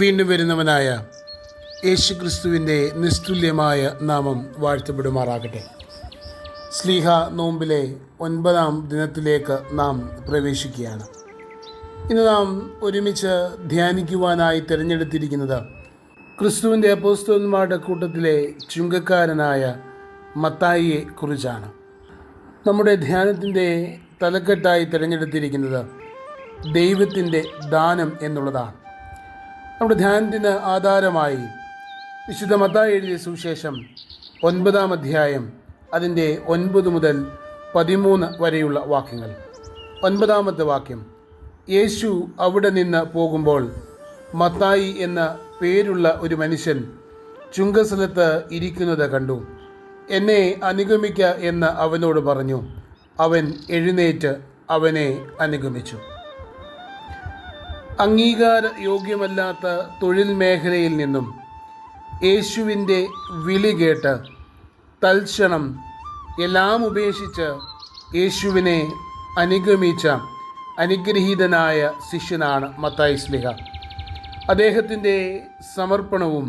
വീണ്ടും വരുന്നവനായ യേശു ക്രിസ്തുവിൻ്റെ നിസ്തുല്യമായ നാമം വാഴ്ത്തപ്പെടുമാറാകട്ടെ. ശ്ലീഹ നോമ്പിലെ 9-ാം ദിനത്തിലേക്ക് നാം പ്രവേശിക്കുകയാണ്. ഇന്ന് നാം ഒരുമിച്ച് ധ്യാനിക്കുവാനായി തിരഞ്ഞെടുത്തിരിക്കുന്നത് ക്രിസ്തുവിൻ്റെ അപ്പോസ്തലന്മാരുടെ കൂട്ടത്തിലെ ചുങ്കക്കാരനായ മത്തായിയെ കുറിച്ചാണ്. നമ്മുടെ ധ്യാനത്തിൻ്റെ തലക്കെട്ടായി തിരഞ്ഞെടുത്തിരിക്കുന്നത് ദൈവത്തിൻ്റെ ദാനം എന്നുള്ളതാണ്. നമ്മുടെ ധ്യാനത്തിന് ആധാരമായി വിശുദ്ധ മത്തായി എഴുതിയ സുവിശേഷം 9-ാം അധ്യായം അതിൻ്റെ 9 മുതൽ 13 വരെയുള്ള വാക്യങ്ങൾ. 9-ാമത്തെ വാക്യം: യേശു അവിടെ നിന്ന് പോകുമ്പോൾ മത്തായി എന്ന പേരുള്ള ഒരു മനുഷ്യൻ ചുങ്കസ്ഥലത്ത് ഇരിക്കുന്നത് കണ്ടു. എന്നെ അനുഗമിക്ക എന്ന് അവനോട് പറഞ്ഞു. അവൻ എഴുന്നേറ്റ് അവനെ അനുഗമിച്ചു. അംഗീകാര യോഗ്യമല്ലാത്ത തൊഴിൽ മേഖലയിൽ നിന്നും യേശുവിൻ്റെ വിളി കേട്ട് തൽക്ഷണം എല്ലാം ഉപേക്ഷിച്ച് യേശുവിനെ അനുഗമിച്ച അനുഗ്രഹീതനായ ശിഷ്യനാണ് മത്തായി ശ്ലീഹ. അദ്ദേഹത്തിൻ്റെ സമർപ്പണവും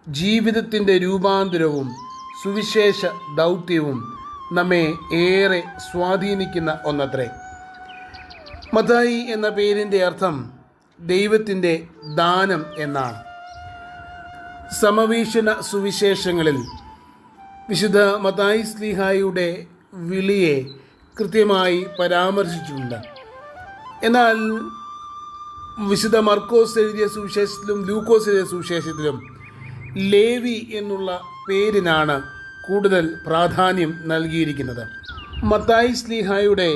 ജീവിതത്തിൻ്റെ രൂപാന്തരവും സുവിശേഷ ദൗത്യവും നമ്മെ ഏറെ സ്വാധീനിക്കുന്ന ഒന്നത്രേ. മത്തായി എന്ന പേരിൻ്റെ അർത്ഥം ദൈവത്തിൻ്റെ ദാനം എന്നാണ്. സമവീക്ഷണ സുവിശേഷങ്ങളിൽ വിശുദ്ധ മത്തായി ശ്ലീഹായുടെ വിളിയെ കൃത്യമായി പരാമർശിച്ചിട്ടുണ്ട്. എന്നാൽ വിശുദ്ധ മർക്കോസ് എഴുതിയ സുവിശേഷത്തിലും ലൂക്കോസ് എഴുതിയ സുവിശേഷത്തിലും ലേവി എന്നുള്ള പേരിനാണ് കൂടുതൽ പ്രാധാന്യം നൽകിയിരിക്കുന്നത്. മത്തായി ശ്ലീഹായുടെ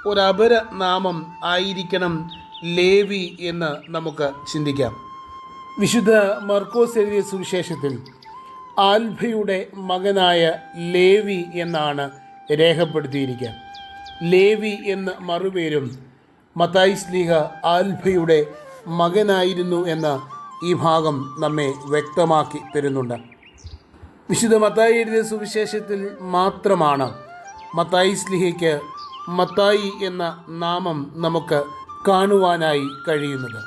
ഒരപര നാമം ആയിരിക്കണം ലേവി എന്ന് നമുക്ക് ചിന്തിക്കാം. വിശുദ്ധ മർക്കോസ് എഴുതിയ സുവിശേഷത്തിൽ ആൽഫയുടെ മകനായ ലേവി എന്നാണ് രേഖപ്പെടുത്തിയിരിക്കുക. ലേവി എന്ന മറുപേരും മത്തായി ശ്ലീഹ ആൽഫയുടെ മകനായിരുന്നു എന്ന് ഈ ഭാഗം നമ്മെ വ്യക്തമാക്കി തരുന്നുണ്ട്. വിശുദ്ധ മത്തായി എഴുതിയ സുവിശേഷത്തിൽ മാത്രമാണ് മത്തായി ശ്ലീഹയ്ക്ക് മത്തായി എന്ന നാമം നമുക്ക് കാണുവാനായി കഴിയുന്നത്.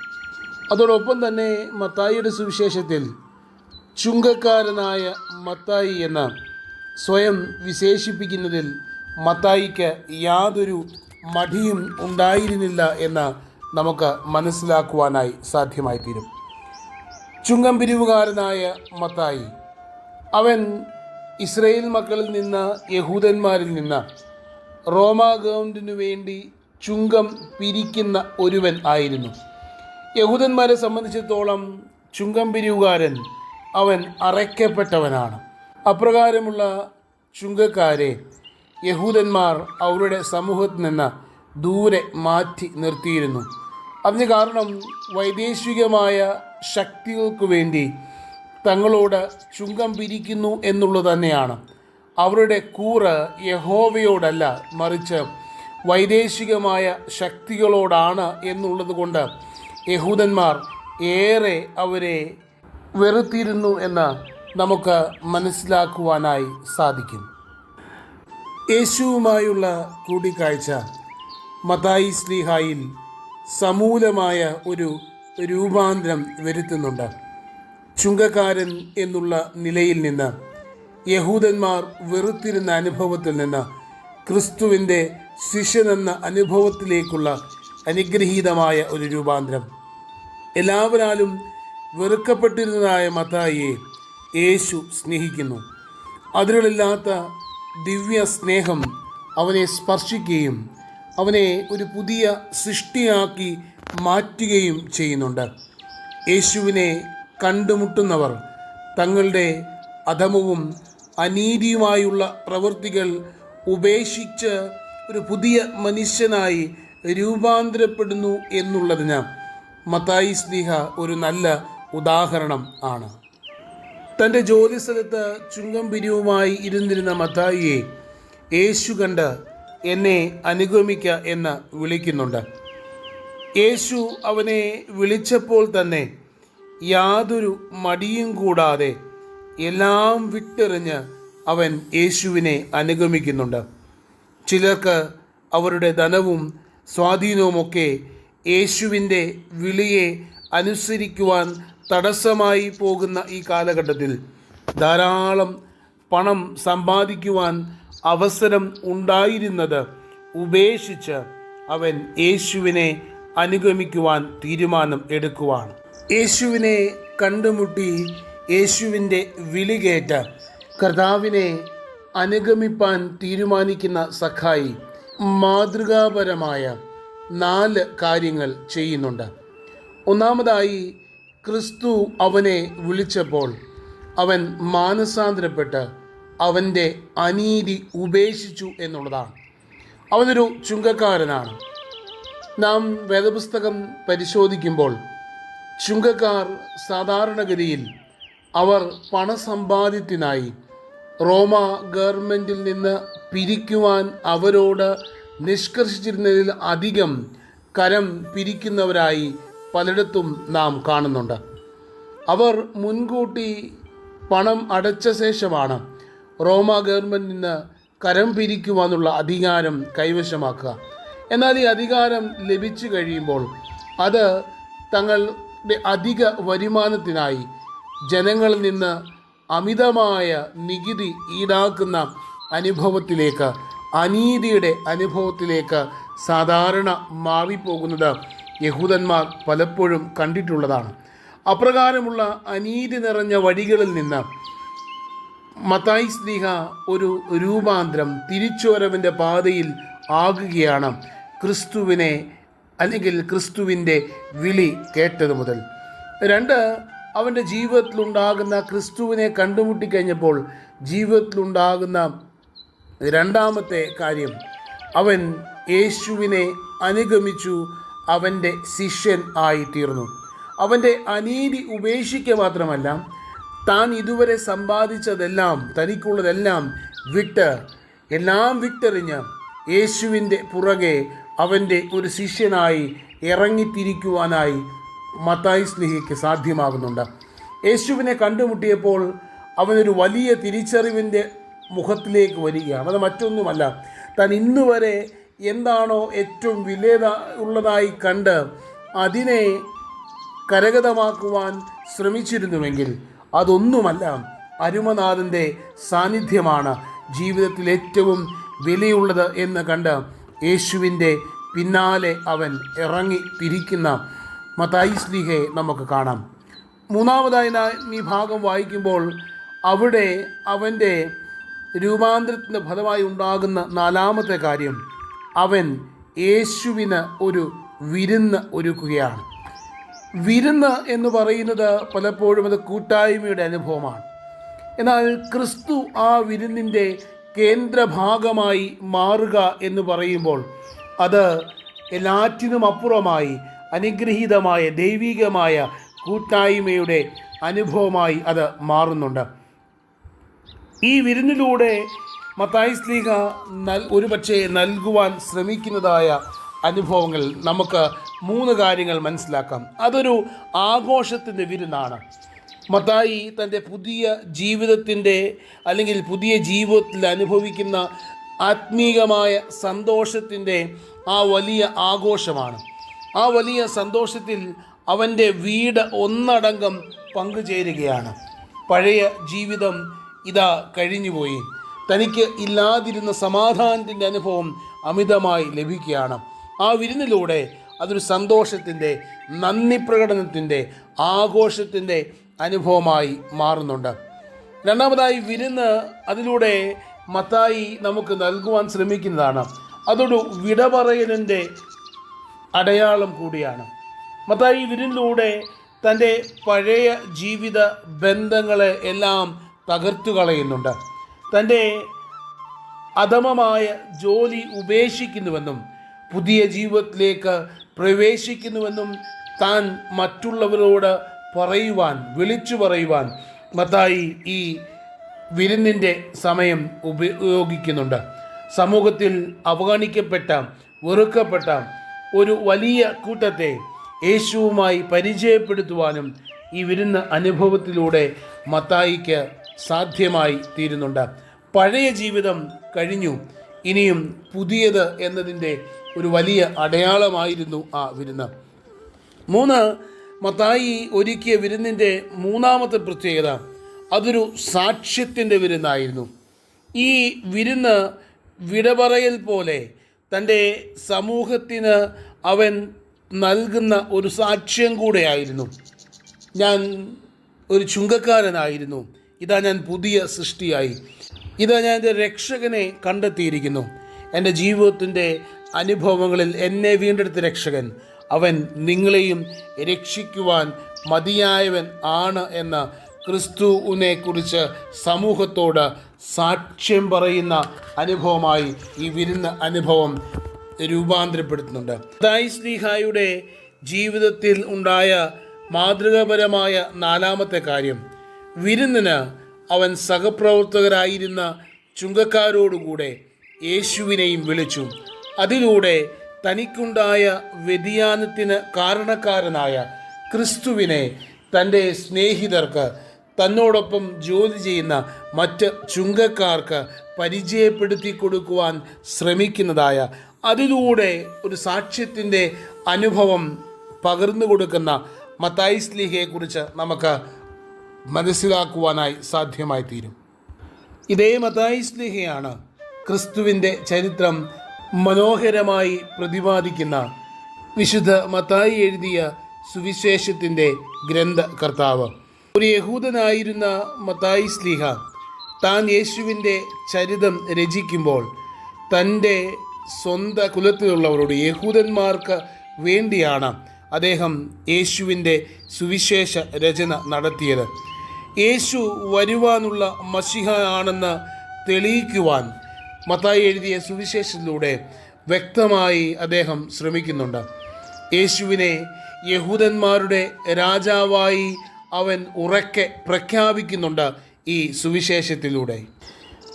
അതോടൊപ്പം തന്നെ മത്തായിയുടെ സുവിശേഷത്തിൽ ചുങ്കക്കാരനായ മത്തായി എന്ന് സ്വയം വിശേഷിപ്പിക്കുന്നതിൽ മത്തായിക്ക് യാതൊരു മടിയും ഉണ്ടായിരുന്നില്ല എന്ന് നമുക്ക് മനസ്സിലാക്കുവാനായി സാധ്യമായിത്തീരും. ചുങ്കം പിരിവുകാരനായ മത്തായി, അവൻ ഇസ്രയേൽ മക്കളിൽ നിന്ന്, യഹൂദന്മാരിൽ നിന്ന് റോമാ ഗവൺമെൻറ്റിനു വേണ്ടി ചുങ്കം പിരിക്കുന്ന ഒരുവൻ ആയിരുന്നു. യഹൂദന്മാരെ സംബന്ധിച്ചിടത്തോളം ചുങ്കം പിരിവുകാരൻ അവൻ അറയ്ക്കപ്പെട്ടവനാണ്. അപ്രകാരമുള്ള ചുങ്കക്കാരെ യഹൂദന്മാർ അവരുടെ സമൂഹത്തിൽ നിന്ന് ദൂരെ മാറ്റി നിർത്തിയിരുന്നു. അതിന് കാരണം വൈദേശികമായ ശക്തികൾക്ക് വേണ്ടി തങ്ങളോട് ചുങ്കം പിരിക്കുന്നു എന്നുള്ളത് തന്നെയാണ്. അവരുടെ കൂറ് യഹോവയോടല്ല, മറിച്ച് വൈദേശികമായ ശക്തികളോടാണ് എന്നുള്ളത് കൊണ്ട് യഹൂദന്മാർ ഏറെ അവരെ വെറുത്തിരുന്നു എന്ന് നമുക്ക് മനസ്സിലാക്കുവാനായി സാധിക്കും. യേശുവുമായുള്ള കൂടിക്കാഴ്ച മത്തായി ശ്ലീഹായിൽ സമൂലമായ ഒരു രൂപാന്തരം വരുത്തുന്നുണ്ട്. ചുങ്കക്കാരൻ എന്നുള്ള നിലയിൽ നിന്ന്, യഹൂദന്മാർ വെറുത്തിരുന്ന അനുഭവത്തിൽ നിന്ന് ക്രിസ്തുവിൻ്റെ ശിഷ്യനെന്ന അനുഭവത്തിലേക്കുള്ള അനുഗ്രഹീതമായ ഒരു രൂപാന്തരം. എല്ലാവരാലും വെറുക്കപ്പെട്ടിരുന്നതായ മത്തായിയെ യേശു സ്നേഹിക്കുന്നു. അതിരുകളില്ലാത്ത ദിവ്യ സ്നേഹം അവനെ സ്പർശിക്കുകയും അവനെ ഒരു പുതിയ സൃഷ്ടിയാക്കി മാറ്റുകയും ചെയ്യുന്നുണ്ട്. യേശുവിനെ കണ്ടുമുട്ടുന്നവർ തങ്ങളുടെ അധമവും അനീതിയുമായുള്ള പ്രവൃത്തികൾ ഉപേക്ഷിച്ച് ഒരു പുതിയ മനുഷ്യനായി രൂപാന്തരപ്പെടുന്നു എന്നുള്ളതിന് മത്തായി ശ്ലീഹ ഒരു നല്ല ഉദാഹരണം ആണ്. തൻ്റെ ജോലിസ്ഥലത്ത് ചുങ്കം പിരിവുമായി ഇരുന്നിരുന്ന മത്തായിയെ യേശു കണ്ട് എന്നെ അനുഗമിക്ക എന്ന് വിളിക്കുന്നുണ്ട്. യേശു അവനെ വിളിച്ചപ്പോൾ തന്നെ യാതൊരു മടിയും കൂടാതെ എല്ലാം വിട്ടെറിഞ്ഞ് അവൻ യേശുവിനെ അനുഗമിക്കുന്നുണ്ട്. ചിലർക്ക് അവരുടെ ധനവും സ്വാധീനവുമൊക്കെ യേശുവിൻ്റെ വിളിയെ അനുസരിക്കുവാൻ തടസ്സമായി പോകുന്ന ഈ കാലഘട്ടത്തിൽ ധാരാളം പണം സമ്പാദിക്കുവാൻ അവസരം ഉണ്ടായിരുന്നത് ഉപേക്ഷിച്ച് അവൻ യേശുവിനെ അനുഗമിക്കുവാൻ തീരുമാനം എടുക്കുവാണ്. യേശുവിനെ കണ്ടുമുട്ടി യേശുവിൻ്റെ വിളി കേട്ട കർത്താവിനെ അനുഗമിപ്പാൻ തീരുമാനിക്കുന്ന സഖായി മാതൃകാപരമായ 4 കാര്യങ്ങൾ ചെയ്യുന്നുണ്ട്. ഒന്നാമതായി, ക്രിസ്തു അവനെ വിളിച്ചപ്പോൾ അവൻ മാനസാന്തരപ്പെട്ട് അവൻ്റെ അനീതി ഉപേക്ഷിച്ചു എന്നുള്ളതാണ്. അവനൊരു ചുങ്കക്കാരനാണ്. നാം വേദപുസ്തകം പരിശോധിക്കുമ്പോൾ ചുങ്കക്കാർ സാധാരണഗതിയിൽ അവർ പണസമ്പാദ്യത്തിനായി റോമ ഗവൺമെൻറ്റിൽ നിന്ന് പിരിക്കുവാൻ അവരോട് നിഷ്കർഷിച്ചിരുന്നതിൽ അധികം കരം പിരിക്കുന്നവരായി പലയിടത്തും നാം കാണുന്നുണ്ട്. അവർ മുൻകൂട്ടി പണം അടച്ച ശേഷമാണ് റോമ ഗവൺമെൻറ്റിൽ നിന്ന് കരം പിരിക്കുവാനുള്ള അധികാരം കൈവശമാക്കുക. എന്നാൽ ഈ അധികാരം ലഭിച്ചു കഴിയുമ്പോൾ അത് തങ്ങളുടെ അധിക വരുമാനത്തിനായി ജനങ്ങളിൽ നിന്ന് അമിതമായ നികുതി ഈടാക്കുന്ന അനുഭവത്തിലേക്ക്, അനീതിയുടെ അനുഭവത്തിലേക്ക് സാധാരണ മാറിപ്പോകുന്നത് യഹൂദന്മാർ പലപ്പോഴും കണ്ടിട്ടുള്ളതാണ്. അപ്രകാരമുള്ള അനീതി നിറഞ്ഞ വഴികളിൽ നിന്ന് മത്തായി ശ്ലീഹ ഒരു രൂപാന്തരം, തിരിച്ചുവരവിൻ്റെ പാതയിൽ ആകുകയാണ് ക്രിസ്തുവിനെ അല്ലെങ്കിൽ ക്രിസ്തുവിൻ്റെ വിളി കേട്ടത് മുതൽ. 2, അവൻ്റെ ജീവിതത്തിലുണ്ടാകുന്ന, ക്രിസ്തുവിനെ കണ്ടുമുട്ടിക്കഴിഞ്ഞപ്പോൾ ജീവിതത്തിലുണ്ടാകുന്ന രണ്ടാമത്തെ കാര്യം, അവൻ യേശുവിനെ അനുഗമിച്ചു, അവൻ്റെ ശിഷ്യൻ ആയിത്തീർന്നു. അവൻ്റെ അനീതി ഉപേക്ഷിക്കുക മാത്രമല്ല, താൻ ഇതുവരെ സമ്പാദിച്ചതെല്ലാം, തനിക്കുള്ളതെല്ലാം വിട്ട്, എല്ലാം വിട്ടെറിഞ്ഞ് യേശുവിൻ്റെ പുറകെ അവൻ്റെ ഒരു ശിഷ്യനായി ഇറങ്ങിത്തിരിക്കുവാനായി മത്തായി ശ്ലീഹയ്ക്ക് സാധ്യമാകുന്നുണ്ട്. യേശുവിനെ കണ്ടുമുട്ടിയപ്പോൾ അവനൊരു വലിയ തിരിച്ചറിവിൻ്റെ മുഖത്തിലേക്ക് വരികയാണ്. അത് മറ്റൊന്നുമല്ല, താൻ ഇന്നുവരെ എന്താണോ ഏറ്റവും ഉള്ളതായി കണ്ട് അതിനെ കരഗതമാക്കുവാൻ ശ്രമിച്ചിരുന്നുവെങ്കിൽ അതൊന്നുമല്ല, അരുമനാഥൻ്റെ സാന്നിധ്യമാണ് ജീവിതത്തിൽ ഏറ്റവും വിലയുള്ളത് എന്ന് കണ്ട് യേശുവിൻ്റെ പിന്നാലെ അവൻ ഇറങ്ങി തിരിക്കുന്ന മത്തായി ശ്ലീഹയെ നമുക്ക് കാണാം. മൂന്നാമതായി ഈ ഭാഗം വായിക്കുമ്പോൾ അവിടെ അവൻ്റെ രൂപാന്തരത്തിൻ്റെ ഫലമായി ഉണ്ടാകുന്ന 4ാമത്തെ കാര്യം, അവൻ യേശുവിന് ഒരു വിരുന്ന് ഒരുക്കുകയാണ്. വിരുന്ന് എന്ന് പറയുന്നത് പലപ്പോഴും അത് കൂട്ടായ്മയുടെ അനുഭവമാണ്. എന്നാൽ ക്രിസ്തു ആ വിരുന്നിൻ്റെ കേന്ദ്രഭാഗമായി മാറുക എന്ന് പറയുമ്പോൾ അത് എല്ലാറ്റിനും അപ്പുറമായി അനുഗ്രഹീതമായ ദൈവികമായ കൂട്ടായ്മയുടെ അനുഭവമായി അത് മാറുന്നുണ്ട്. ഈ വിരുന്നിലൂടെ മത്തായി ശ്ലീഹ ഒരുപക്ഷെ നൽകുവാൻ ശ്രമിക്കുന്നതായ അനുഭവങ്ങൾ നമുക്ക് 3 കാര്യങ്ങൾ മനസ്സിലാക്കാം. അതൊരു ആഘോഷത്തിൻ്റെ വിരുന്നാണ്. മത്തായി തൻ്റെ പുതിയ ജീവിതത്തിൻ്റെ അല്ലെങ്കിൽ പുതിയ ജീവിതത്തിൽ അനുഭവിക്കുന്ന ആത്മീകമായ സന്തോഷത്തിൻ്റെ ആ വലിയ ആഘോഷമാണ്. ആ വലിയ സന്തോഷത്തിൽ അവൻ്റെ വീട് ഒന്നടങ്കം പങ്കുചേരുകയാണ്. പഴയ ജീവിതം ഇതാ കഴിഞ്ഞുപോയി. തനിക്ക് ഇല്ലാതിരുന്ന സമാധാനത്തിൻ്റെ അനുഭവം അമിതമായി ലഭിക്കുകയാണ്. ആ വിരുന്നിലൂടെ അതൊരു സന്തോഷത്തിൻ്റെ, നന്ദി പ്രകടനത്തിൻ്റെ, ആഘോഷത്തിൻ്റെ അനുഭവമായി മാറുന്നുണ്ട്. രണ്ടാമതായി, വിരുന്ന് അതിലൂടെ മത്തായി നമുക്ക് നൽകുവാൻ ശ്രമിക്കുന്നതാണ്. അതൊരു വിട പറയലിൻ്റെ അടയാളം കൂടിയാണ്. മത്തായി വിരുന്നിലൂടെ തൻ്റെ പഴയ ജീവിത ബന്ധങ്ങളെ എല്ലാം തകർത്തു കളയുന്നുണ്ട്. തൻ്റെ അധമമായ ജോലി ഉപേക്ഷിക്കുന്നുവെന്നും പുതിയ ജീവിതത്തിലേക്ക് പ്രവേശിക്കുന്നുവെന്നും താൻ മറ്റുള്ളവരോട് വിളിച്ചു പറയുവാൻ മത്തായി ഈ വിരുന്നിൻ്റെ സമയം ഉപയോഗിക്കുന്നുണ്ട്. സമൂഹത്തിൽ അവഗണിക്കപ്പെട്ട, വെറുക്കപ്പെട്ട ഒരു വലിയ കൂട്ടത്തെ യേശുവുമായി പരിചയപ്പെടുത്തുവാനും ഈ വിരുന്ന് അനുഭവത്തിലൂടെ മത്തായിക്ക് സാധ്യമായി തീരുന്നുണ്ട്. പഴയ ജീവിതം കഴിഞ്ഞു, ഇനിയും പുതിയത് എന്നതിൻ്റെ ഒരു വലിയ അടയാളമായിരുന്നു ആ വിരുന്ന്. 3, മത്തായി ഒരുക്കിയ വിരുന്നിൻ്റെ മൂന്നാമത്തെ പ്രത്യേകത അതൊരു സാക്ഷ്യത്തിൻ്റെ വിരുന്നായിരുന്നു. ഈ വിരുന്ന് വിടപറയൽ പോലെ തൻ്റെ സമൂഹത്തിന് അവൻ നൽകുന്ന ഒരു സാക്ഷ്യം കൂടെയായിരുന്നു. ഞാൻ ഒരു ചുങ്കക്കാരനായിരുന്നു, ഇതാ ഞാൻ പുതിയ സൃഷ്ടിയായി, ഇതാ ഞാൻ എൻ്റെ രക്ഷകനെ കണ്ടെത്തിയിരിക്കുന്നു. എൻ്റെ ജീവിതത്തിൻ്റെ അനുഭവങ്ങളിൽ എന്നെ വീണ്ടെടുത്ത രക്ഷകൻ, അവൻ നിങ്ങളെയും രക്ഷിക്കുവാൻ മതിയായവൻ ആണ് എന്ന ക്രിസ്തുവിനെ കുറിച്ച് സമൂഹത്തോട് സാക്ഷ്യം പറയുന്ന അനുഭവമായി ഈ വിരുന്ന അനുഭവം രൂപാന്തരപ്പെടുത്തുന്നുണ്ട്. മത്തായി ശ്ലീഹായുടെ ജീവിതത്തിൽ ഉണ്ടായ മാതൃകാപരമായ നാലാമത്തെ കാര്യം, വിരുന്നിന് അവൻ സഹപ്രവർത്തകരായിരുന്ന ചുങ്കക്കാരോടുകൂടെ യേശുവിനെയും വിളിച്ചു. അതിലൂടെ തനിക്കുണ്ടായ വ്യതിയാനത്തിന് കാരണക്കാരനായ ക്രിസ്തുവിനെ തൻ്റെ സ്നേഹിതർക്ക്, തന്നോടൊപ്പം ജോലി ചെയ്യുന്ന മറ്റ് ചുങ്കക്കാർക്ക് പരിചയപ്പെടുത്തി കൊടുക്കുവാൻ ശ്രമിക്കുന്നതായ, അതിലൂടെ ഒരു സാക്ഷ്യത്തിൻ്റെ അനുഭവം പകർന്നു കൊടുക്കുന്ന മത്തായി ശ്ലീഹയെക്കുറിച്ച് നമുക്ക് മനസ്സിലാക്കുവാനായി സാധ്യമായി തീരും. ഇതേ മത്തായി ശ്ലീഹയാണ് ക്രിസ്തുവിൻ്റെ ചരിത്രം മനോഹരമായി പ്രതിപാദിക്കുന്ന വിശുദ്ധ മത്തായി എഴുതിയ സുവിശേഷത്തിൻ്റെ ഗ്രന്ഥകർത്താവ്. ഒരു യഹൂദനായിരുന്ന മത്തായി ശ്ലീഹ താൻ യേശുവിൻ്റെ ചരിതം രചിക്കുമ്പോൾ തൻ്റെ സ്വന്തം കുലത്തിലുള്ളവരോട്, യഹൂദന്മാർക്ക് വേണ്ടിയാണ് അദ്ദേഹം യേശുവിൻ്റെ സുവിശേഷ രചന നടത്തിയത്. യേശു വരുവാനുള്ള മശിഹ ആണെന്ന് തെളിയിക്കുവാൻ മത്തായി എഴുതിയ സുവിശേഷത്തിലൂടെ വ്യക്തമായി അദ്ദേഹം ശ്രമിക്കുന്നുണ്ട്. യേശുവിനെ യഹൂദന്മാരുടെ രാജാവായി അവൻ ഉറക്കെ പ്രഖ്യാപിക്കുന്നുണ്ട് ഈ സുവിശേഷത്തിലൂടെ.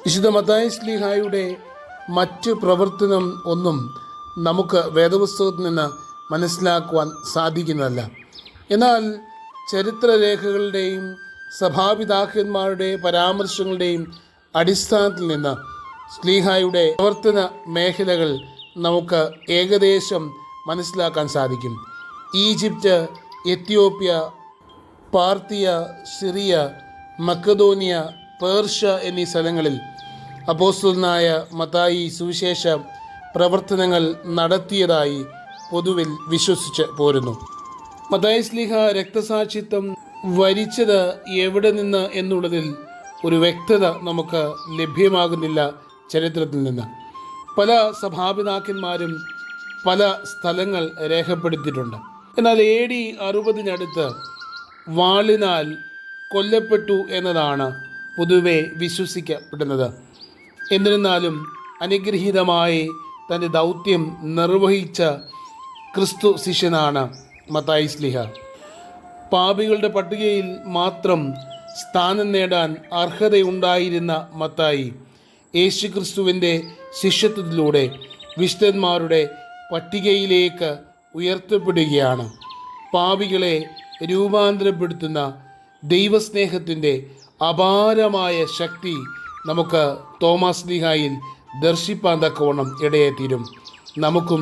വിശുദ്ധ മത്തായി ശ്ലീഹായുടെ മറ്റ് പ്രവർത്തനം ഒന്നും നമുക്ക് വേദപുസ്തകത്തിൽ നിന്ന് മനസ്സിലാക്കുവാൻ സാധിക്കുന്നതല്ല. എന്നാൽ ചരിത്രരേഖകളുടെയും സഭാപിതാക്കന്മാരുടെ പരാമർശങ്ങളുടെയും അടിസ്ഥാനത്തിൽ നിന്ന് ശ്ലീഹായുടെ പ്രവർത്തന മേഖലകൾ നമുക്ക് ഏകദേശം മനസ്സിലാക്കാൻ സാധിക്കും. ഈജിപ്റ്റ്, എത്യോപ്യ, പാർത്തിയ, സിറിയ, മക്കദോനിയ, പേർഷ്യ എന്നീ സ്ഥലങ്ങളിൽ അപ്പോസ്തലനായ മത്തായി സുവിശേഷ പ്രവർത്തനങ്ങൾ നടത്തിയതായി പൊതുവിൽ വിശ്വസിച്ച് പോരുന്നു. മത്തായി ശ്ലീഹ രക്തസാക്ഷിത്വം വരിച്ചത് എവിടെ നിന്ന് എന്നുള്ളതിൽ ഒരു വ്യക്തത നമുക്ക് ലഭ്യമാകുന്നില്ല ചരിത്രത്തിൽ നിന്ന്. പല സഭാപിതാക്കന്മാരും പല സ്ഥലങ്ങൾ രേഖപ്പെടുത്തിയിട്ടുണ്ട്. എന്നാൽ AD 60 വാളിനാൽ കൊല്ലപ്പെട്ടു എന്നതാണ് പൊതുവെ വിശ്വസിക്കപ്പെടുന്നത്. എന്നിരുന്നാലും അനുഗ്രഹീതമായി തൻ്റെ ദൗത്യം നിർവഹിച്ച ക്രിസ്തു ശിഷ്യനാണ് മത്തായി ശ്ലീഹ. പാപികളുടെ പട്ടികയിൽ മാത്രം സ്ഥാനം നേടാൻ അർഹതയുണ്ടായിരുന്ന മത്തായി യേശുക്രിസ്തുവിൻ്റെ ശിഷ്യത്വത്തിലൂടെ വിശുദ്ധന്മാരുടെ പട്ടികയിലേക്ക് ഉയർത്തപ്പെടുകയാണ്. പാപികളെ രൂപാന്തരപ്പെടുത്തുന്ന ദൈവസ്നേഹത്തിൻ്റെ അപാരമായ ശക്തി നമുക്ക് തോമാസ് ശ്ലീഹായിൽ ദർശിപ്പാൻ തക്കവണ്ണം ഇടയെത്തീരും. നമുക്കും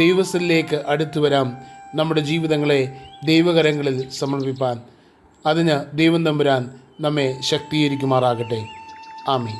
ദൈവത്തിലേക്ക് അടുത്തു വരാം, നമ്മുടെ ജീവിതങ്ങളെ ദൈവകരങ്ങളിൽ സമർപ്പിപ്പാൻ. അതിന് ദൈവം തമ്പുരാൻ നമ്മെ ശക്തീകരിക്കുമാറാകട്ടെ. ആമീൻ.